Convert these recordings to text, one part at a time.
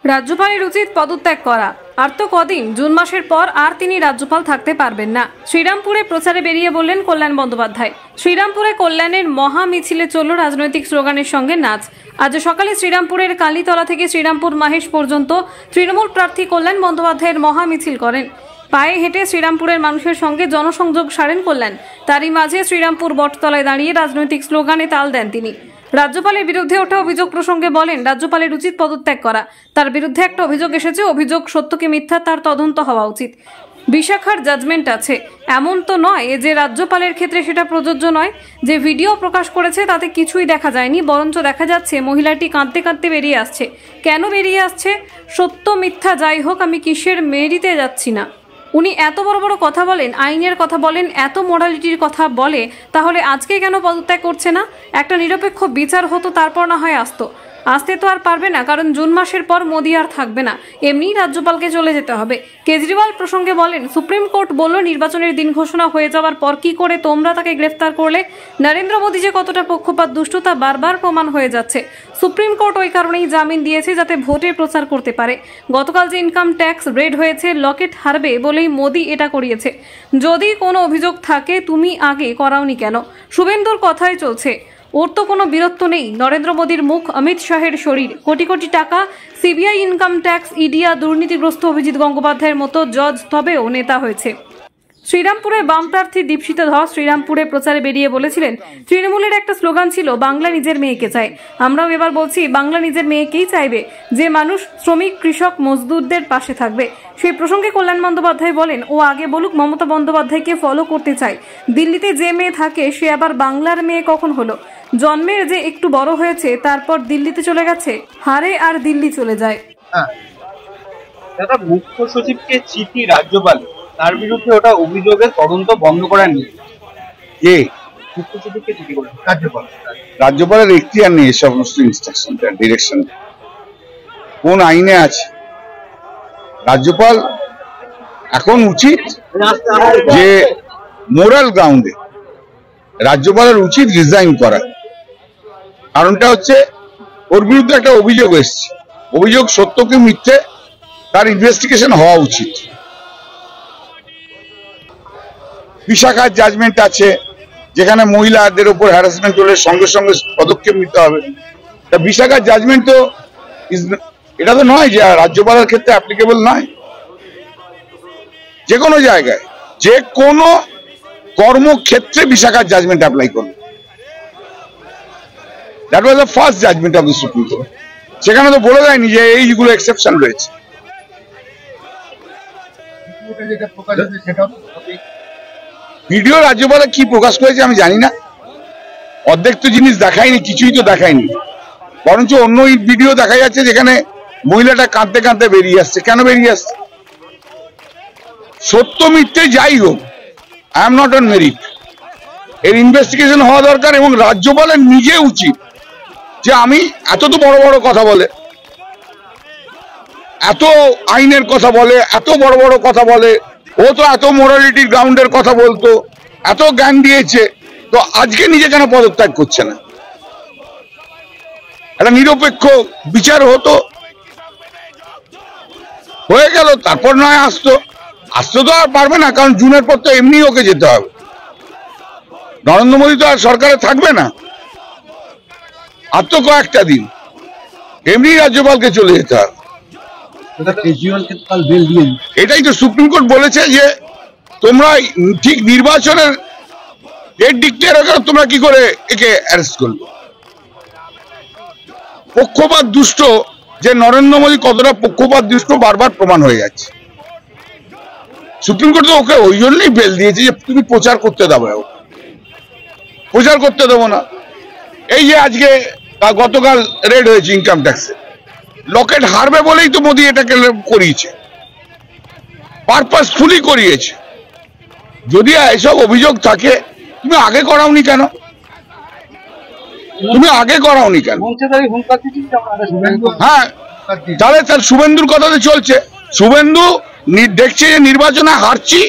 রাজ্যপালের উচিত পদত্যাগ করা। আর তো কদিন, জুন মাসের পর আর তিনি রাজ্যপাল থাকতে পারবেন না। শ্রীরামপুরে প্রচারে বেরিয়ে বললেন কল্যাণ বন্দ্যোপাধ্যায়। শ্রীরামপুরে কল্যাণের মহা মিছিলে চলল রাজনৈতিক স্লোগানের সঙ্গে নাচ। আজ সকালে শ্রীরামপুরের কালীতলা থেকে শ্রীরামপুর মাহেশ পর্যন্ত তৃণমূল প্রার্থী কল্যাণ বন্দ্যোপাধ্যায়ের মহা মিছিল করেন। পায়ে হেঁটে শ্রীরামপুরের মানুষের সঙ্গে জনসংযোগ সারেন কল্যাণ। তারই মাঝে শ্রীরামপুর বটতলায় দাঁড়িয়ে রাজনৈতিক স্লোগানে তাল দেন তিনি। রাজ্যপালের বিরুদ্ধে ওঠা অভিযোগ প্রসঙ্গে বলেন, রাজ্যপালের উচিত পদত্যাগ করা। তার বিরুদ্ধে একটা অভিযোগ এসেছে, অভিযোগ সত্য কি মিথ্যা তার তদন্ত হওয়া উচিত। বিশাখার জাজমেন্ট আছে, এমন তো নয় যে রাজ্যপালের ক্ষেত্রে সেটা প্রযোজ্য নয়। যে ভিডিও প্রকাশ করেছে তাতে কিছুই দেখা যায়নি, বরঞ্চ দেখা যাচ্ছে মহিলাটি কাঁদতে কাঁদতে বেরিয়ে আসছে। কেন বেরিয়ে আসছে? সত্য মিথ্যা যাই হোক, আমি কিসের মেরিতে যাচ্ছি না। উনি এত বড় বড় কথা বলেন, আইনের কথা বলেন, এত মোরালিটির কথা বলে, তাহলে আজকে কেন পদত্যাগ করছে না? একটা নিরপেক্ষ বিচার হতো, তারপর না হয় আসতো। আসতে তো আর পারবে না, কারণ জুন মাসের পর মোদি আর থাকবে না, এমনি রাজ্যপালকে চলে যেতে হবে। কেজরিওয়াল প্রসঙ্গে বলেন, সুপ্রিম কোর্ট বলল নির্বাচনের দিন ঘোষণা হয়ে যাওয়ার পর কি করে তোমরা তাকে গ্রেফতার করলে? নরেন্দ্র মোদি যে কতটা পক্ষপাত দুষ্ট তা বারবার প্রমাণ হয়ে যাচ্ছে। সুপ্রিম কোর্ট ওই কারণেই জামিন দিয়েছে, যাতে ভোটের প্রচার করতে পারে। গতকাল যে ইনকাম ট্যাক্স রেড হয়েছে, লকেট হারবে বলেই মোদি এটা করিয়েছে। যদি কোনো অভিযোগ থাকে, তুমি আগে করাওনি কেন? শুভেন্দুর কথাই চলছে, ওর তো কোনো বীরত্ব নেই। নরেন্দ্র মোদীর মুখ, অমিত শাহের শরীর, কোটি কোটি টাকা, সিবিআই, ইনকাম ট্যাক্স, ইডিয়া, দুর্নীতিগ্রস্ত অভিজিৎ গঙ্গোপাধ্যায়ের মতো জজ, তবেও নেতা হয়েছে। শ্রীরামপুরে বাম প্রার্থী দীপশিতা ধস শ্রীরামপুরে প্রচারে বেরিয়ে বলেছিলেন, তৃণমূলের একটা স্লোগান ছিল, বাংলা নিজের মেয়েকে চায়। আমরাও এবার বলছি, বাংলা নিজের মেয়েকেই চাইবে, যে মানুষ শ্রমিক, কৃষক, মজদুরদের পাশে থাকবে। সেই প্রসঙ্গে কল্যাণ বন্দ্যোপাধ্যায় বলেন, ও আগে বলুক মমতা বন্দ্যোপাধ্যায়কে ফলো করতে চায়। দিল্লিতে যে মেয়ে থাকে সে আবার বাংলার মেয়ে কখন হলো? জন্মের যে একটু বড় হয়েছে, তারপর দিল্লিতে চলে গেছে, হারে আর দিল্লি চলে যায়। দাদা, মুখ্য সচিবকে চিঠি রাজ্যপাল, তার বিরুদ্ধে ওটা অভিযোগের তদন্ত বন্ধ করার নিয়ে কে মুখ্য সচিবকে চিঠি করেন রাজ্যপালের এখতিয়ার নেই এসব সমস্ত ইনস্ট্রাকশন ডিরেকশন কোন আইনে আছে? রাজ্যপাল এখন উচিত যে মোরাল গ্রাউন্ডে রাজ্যপালের উচিত রিজাইন করা। কারণটা হচ্ছে, ওর বিরুদ্ধে একটা অভিযোগ এসছে, অভিযোগ সত্য কি মিথ্যে তার ইনভেস্টিগেশন হওয়া উচিত। বিশাখার জাজমেন্ট আছে, যেখানে মহিলাদের উপর হ্যারাসমেন্ট হলে সঙ্গে সঙ্গে পদক্ষেপ নিতে হবে। তা বিশাখার জাজমেন্ট তো এটা তো নয় যে রাজ্যপালের ক্ষেত্রে অ্যাপ্লিকেবল নয়। যে কোনো জায়গায়, যে কোনো কর্মক্ষেত্রে বিশাখার জাজমেন্ট অ্যাপ্লাই করবে। That was the first judgement of the supreme court. সেখানে তো বলে দেয়নি যে এইগুলো এক্সেপশন রয়েছে। ভিডিও রাজ্যপালে কি প্রকাশ করেছে আমি জানি না, অর্ধেক তো জিনিস দেখায়নি, কিছুই তো দেখায়নি। বরঞ্চ অন্য ভিডিও দেখা যাচ্ছে যেখানে মহিলাটা কাঁদতে কাঁদতে বেরিয়ে আসছে। কেন বেরিয়ে আসছে? সত্য মিথ্যে যাই হোক, I am not on merit, এর ইনভেস্টিগেশন হওয়া দরকার। এবং রাজ্যপালের নিজে উচিত যে, আমি এত তো বড় বড় কথা বলে, এত আইনের কথা বলে, এত বড় বড় কথা বলে, ও তো এত মোরালিটির গ্রাউন্ডের কথা বলতো, এত জ্ঞান দিয়েছে, তো আজকে নিজে কেন পদত্যাগ করছে না? একটা নিরপেক্ষ বিচার হতো, হয়ে গেল, তারপর নয় আসতো তো আর পারবে না, কারণ জুনের পর তো এমনি ওকে যেতে হবে। নরেন্দ্র মোদী তো আর সরকারে থাকবে না, আর তো কয়েকটা দিন, এমনি রাজ্যপালকে চলে যেতে হবে। এটাই তো সুপ্রিম কোর্ট বলেছে যে, তোমরা ঠিক নির্বাচনের ডেট ডিক্লেয়ার হয়ে গেল, তোমরা কি করে একে অ্যারেস্ট করবে? পক্ষপাত দুষ্ট, যে নরেন্দ্র মোদী কতটা পক্ষপাত দুষ্ট বারবার প্রমাণ হয়ে যাচ্ছে। সুপ্রিম কোর্ট তো ওকে ওই জন্যই বেল দিয়েছে যে তুমি প্রচার করতে দেবে, প্রচার করতে দেবো না। এই যে আজকে গতকাল রেড হয়েছে ইনকাম ট্যাক্সে, লকেট হারবে বলেই তো মোদী এটাকে করিয়েছে, পারপাসফুলি করিয়েছে। যদি এসব অভিযোগ থাকে, তুমি আগে করাওনি কেন? হ্যাঁ, তাহলে তার শুভেন্দুর কথাতে চলছে। শুভেন্দু দেখছে যে নির্বাচনে হারছি,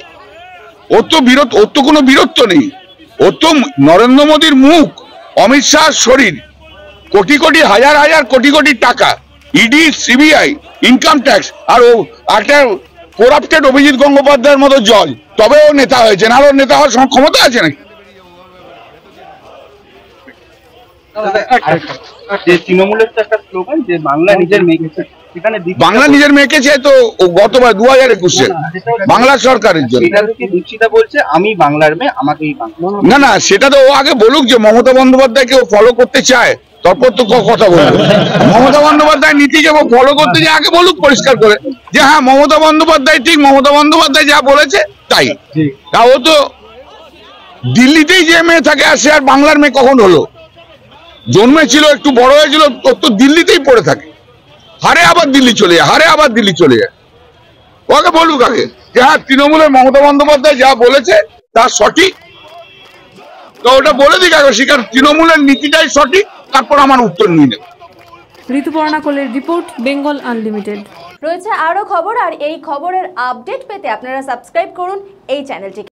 ওর তো কোনো বীরত্ব নেই। ওর তো নরেন্দ্র মোদীর মুখ, অমিত শাহর শরীর, কোটি কোটি হাজার হাজার কোটি কোটি টাকা, ইডি, সিবিআই, ইনকাম ট্যাক্স, আর ও একটা করাপ্টেড অভিজিৎ গঙ্গোপাধ্যায়ের মতো জজ, তবে ও নেতা হয়েছে, না ওর নেতা হওয়ার ক্ষমতা আছে নাকি? যে তৃণমূলের তো একটা স্লোগান যে বাংলা নিজের মেয়েকে চায়, সেখানে বাংলা নিজের মেয়েকে চায়, তো গতবার 2021-এ বাংলা সরকারের জন্য এটা থেকে দীক্ষিতা বলছে আমি বাংলার মেয়ে, আমাকেই বাংলা। না না, সেটা তো ও আগে বলুক যে মমতা বন্দ্যোপাধ্যায়কে ও ফলো করতে চায়, তারপর তো কথা বলবো। মমতা বন্দ্যোপাধ্যায় নীতি যে ফলো করতে যায় আগে বলুক পরিষ্কার করে যে হ্যাঁ মমতা বন্দ্যোপাধ্যায় ঠিক, মমতা বন্দ্যোপাধ্যায় যা বলেছে তাই। তা ও তো দিল্লিতেই যে মেয়ে থাকে, আর সে আর বাংলার মেয়ে কখন হলো? জন্মেছিল, একটু বড় হয়েছিল, ওর তো দিল্লিতেই পড়ে থাকে, হারে আবার দিল্লি চলে যায়, হারে আবার দিল্লি চলে যায়। ওকে বলুক আগে যে হ্যাঁ তৃণমূলের মমতা বন্দ্যোপাধ্যায় যা বলেছে তা সঠিক, তো ওটা বলে দিক আগে, সেখানে তৃণমূলের নীতিটাই সঠিক, তারপর আমার উত্তর নিয়ে নেব। ঋতুপর্ণা কোলের রিপোর্ট, বেঙ্গল আনলিমিটেড। রয়েছে আরো খবর, আর এই খবরের আপডেট পেতে আপনারা সাবস্ক্রাইব করুন এই চ্যানেলটিকে।